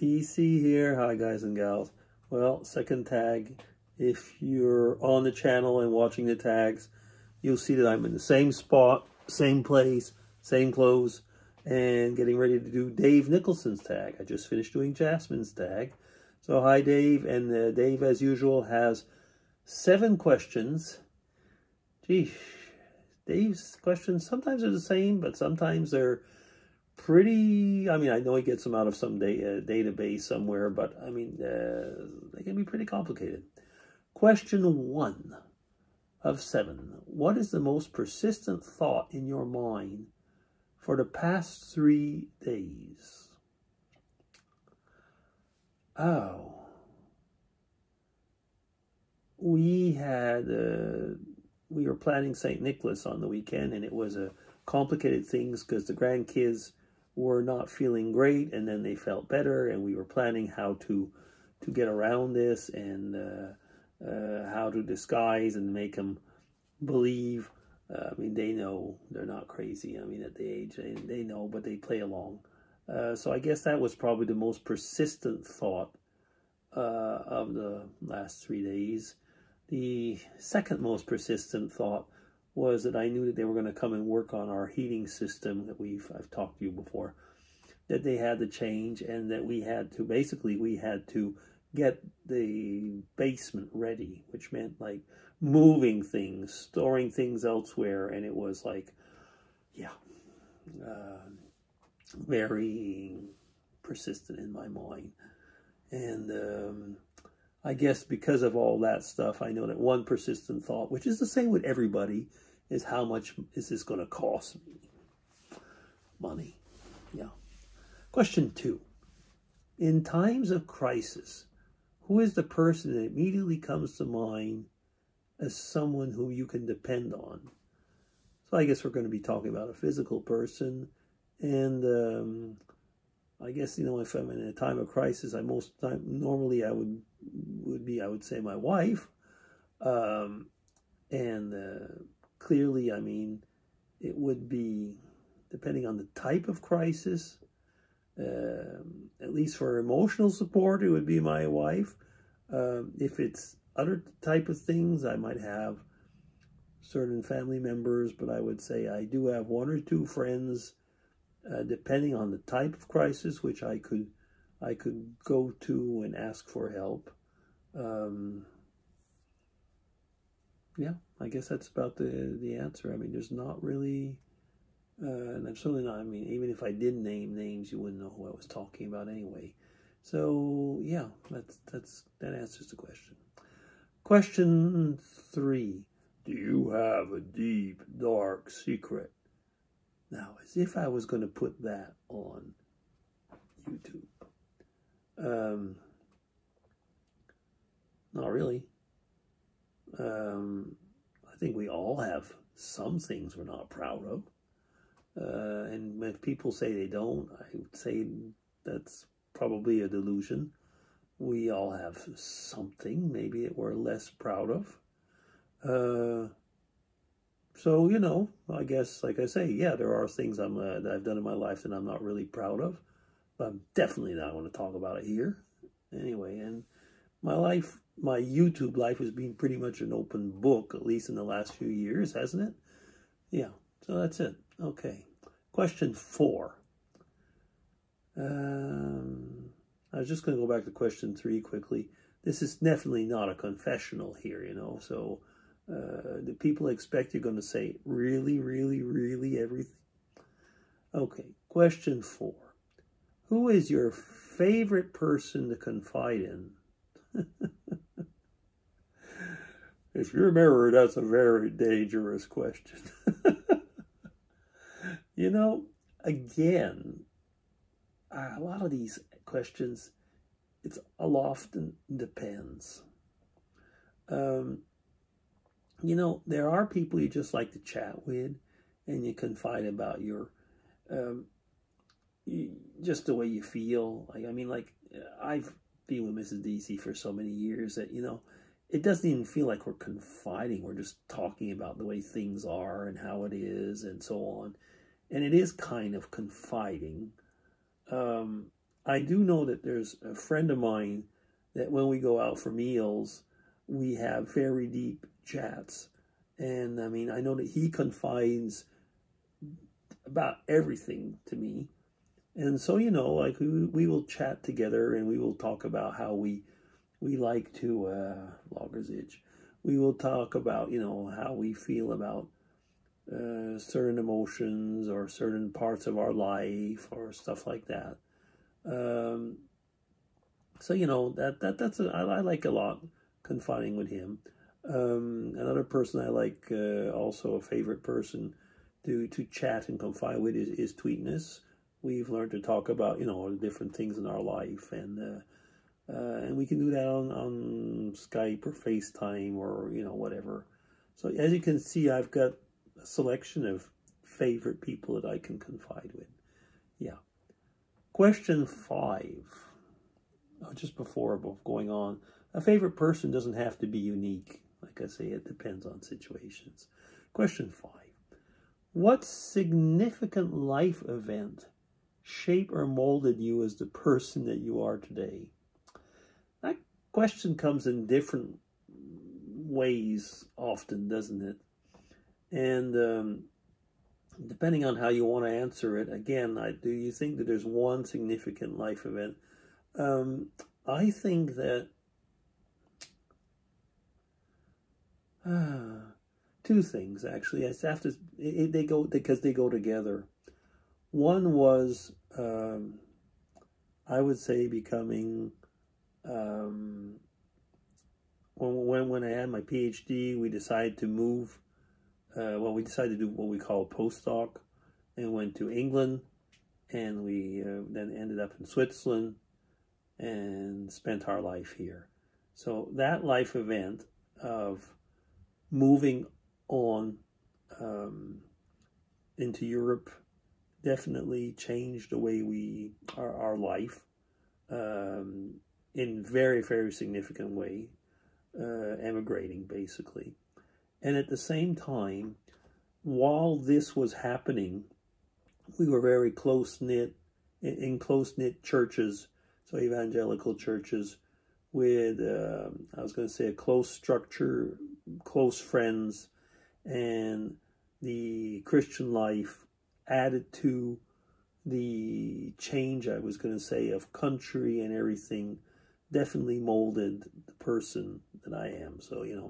DC here. Hi guys and gals. Well, second tag. If you're on the channel and watching the tags, you'll see that I'm in the same spot, same place, same clothes, and getting ready to do Dave Nicholson's tag. I just finished doing Jasmine's tag. So hi Dave, and Dave as usual has 7 questions. Gee, Dave's questions sometimes are the same, but sometimes they're pretty, I mean, I know he gets them out of some database somewhere, but I mean, they can be pretty complicated. Question 1 of 7. What is the most persistent thought in your mind for the past 3 days? Oh. We were planning St. Nicholas on the weekend, and it was a complicated things because the grandkids were not feeling great, and then they felt better, and we were planning how to get around this, and how to disguise and make them believe. I mean, they know they're not crazy. I mean, at the age, they know, but they play along. So I guess that was probably the most persistent thought of the last 3 days. The second most persistent thought was that I knew that they were going to come and work on our heating system that I've talked to you before, that they had to change, and that we had to get the basement ready, which meant like moving things, storing things elsewhere, and it was like, yeah, very persistent in my mind. And I guess because of all that stuff, I know that one persistent thought, which is the same with everybody, is how much is this going to cost me? Money. Yeah. Question 2. In times of crisis, who is the person that immediately comes to mind as someone who you can depend on? So I guess we're going to be talking about a physical person. And I guess, you know, if I'm in a time of crisis, normally I would say my wife. Clearly, I mean, it would be, depending on the type of crisis, at least for emotional support, it would be my wife. If it's other type of things, I might have certain family members, but I would say I do have 1 or 2 friends, depending on the type of crisis, which I could go to and ask for help. Yeah, I guess that's about the answer. I mean, there's not really, and I'm certainly not, I mean, even if I did name names, you wouldn't know who I was talking about anyway. So, yeah, that answers the question. Question 3. Do you have a deep, dark secret? Now, as if I was going to put that on YouTube. Not really. I think we all have some things we're not proud of. And if people say they don't, I would say that's probably a delusion. We all have something maybe that we're less proud of. So, you know, I guess, like I say, yeah, there are things that I've done in my life that I'm not really proud of. But I'm definitely not going to talk about it here. Anyway, and my YouTube life has been pretty much an open book, at least in the last few years, hasn't it? Yeah, so that's it. Okay. Question 4. I was just going to go back to question 3 quickly. This is definitely not a confessional here, you know, so do people expect you're going to say really, really, really everything? Okay, question 4. Who is your favorite person to confide in? If you're a mirror, that's a very dangerous question. You know, again, a lot of these questions, it's often depends. You know, there are people you just like to chat with, and you confide about your, just the way you feel. Like, I mean, like, I've been with Mrs. DC for so many years that, you know, it doesn't even feel like we're confiding. We're just talking about the way things are and how it is and so on. And it is kind of confiding. I do know that there's a friend of mine that when we go out for meals, we have very deep chats. And I mean, I know that he confides about everything to me. And so, you know, like we will chat together and we will talk about how we like to, logger's itch. We will talk about, you know, how we feel about certain emotions or certain parts of our life or stuff like that. So, you know, I like a lot confiding with him. Another person I like, also a favorite person to chat and confide with is Tweetness. We've learned to talk about, you know, different things in our life, and we can do that on Skype or FaceTime or, you know, whatever. So as you can see, I've got a selection of favorite people that I can confide with. Yeah. Question 5. Oh, just before going on, a favorite person doesn't have to be unique. Like I say, it depends on situations. Question 5. What significant life event shaped or molded you as the person that you are today? That question comes in different ways often, doesn't it? And depending on how you want to answer it, again, do you think that there's one significant life event? I think that two things, actually. They go together. One was, I would say, becoming, when I had my PhD, we decided to move. We decided to do what we call postdoc, and went to England, and we then ended up in Switzerland and spent our life here. So that life event of moving on into Europe definitely changed the way our life in very, very significant way, emigrating basically. And at the same time, while this was happening, we were very close-knit, in close-knit churches, so evangelical churches, with, I was going to say, a close structure, close friends, and the Christian life added to the change, I was going to say, of country and everything, definitely molded the person that I am. So, you know,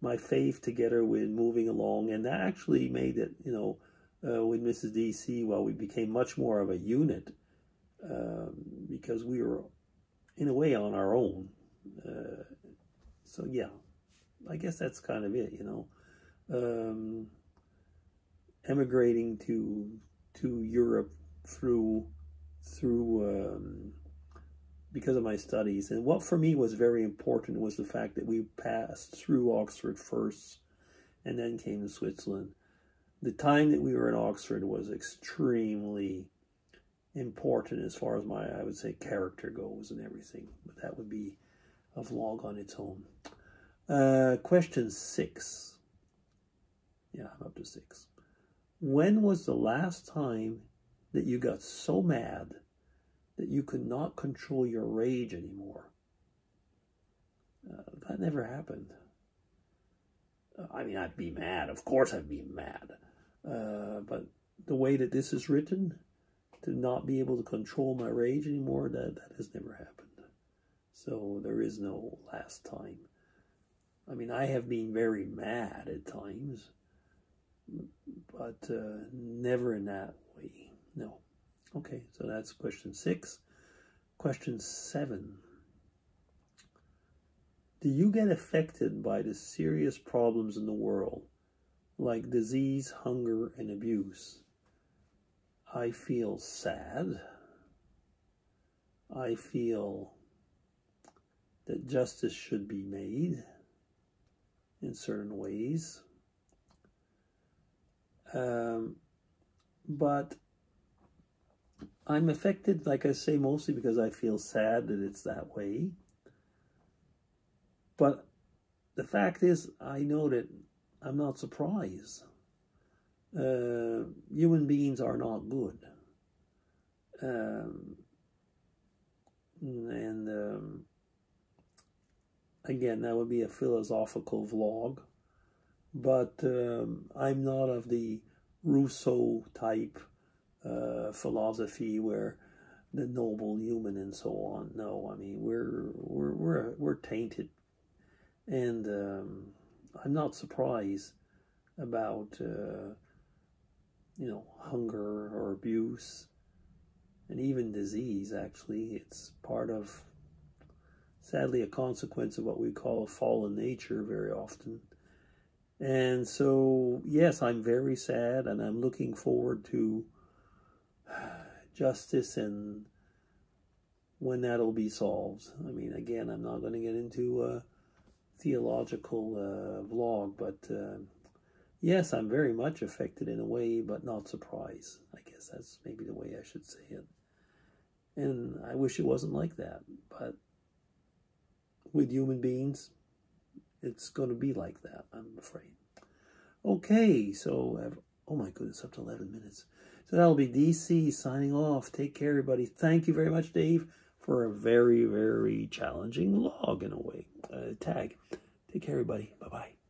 my faith together with moving along, and that actually made it, you know, with Mrs. DC, well, we became much more of a unit, because we were, in a way, on our own. So, yeah, I guess that's kind of it, you know. Emigrating to Europe through because of my studies. And what for me was very important was the fact that we passed through Oxford first and then came to Switzerland. The time that we were in Oxford was extremely important as far as my, I would say, character goes and everything. But that would be a vlog on its own. Question 6. Yeah, I'm up to 6. When was the last time that you got so mad that you could not control your rage anymore? That never happened. I mean, I'd be mad. Of course I'd be mad. But the way that this is written, to not be able to control my rage anymore, that has never happened. So there is no last time. I mean, I have been very mad at times, but never in that way. No. Okay, so that's question 6. Question 7. Do you get affected by the serious problems in the world, like disease, hunger, and abuse? I feel sad. I feel that justice should be made in certain ways. But I'm affected, like I say, mostly because I feel sad that it's that way. But the fact is, I know that I'm not surprised. Human beings are not good. And again, that would be a philosophical vlog. But I'm not of the Rousseau type philosophy where the noble human and so on. No, I mean we're tainted, and I'm not surprised about hunger or abuse, and even disease. Actually, it's part of, sadly, a consequence of what we call a fallen nature very often. And so, yes, I'm very sad, and I'm looking forward to justice and when that'll be solved. I mean, again, I'm not going to get into a theological vlog, but yes, I'm very much affected in a way, but not surprised. I guess that's maybe the way I should say it. And I wish it wasn't like that, but with human beings, it's going to be like that, I'm afraid. Okay, so, oh my goodness, up to 11 minutes. So that'll be DC signing off. Take care, everybody. Thank you very much, Dave, for a very, very challenging vlog in a way. Tag. Take care, everybody. Bye-bye.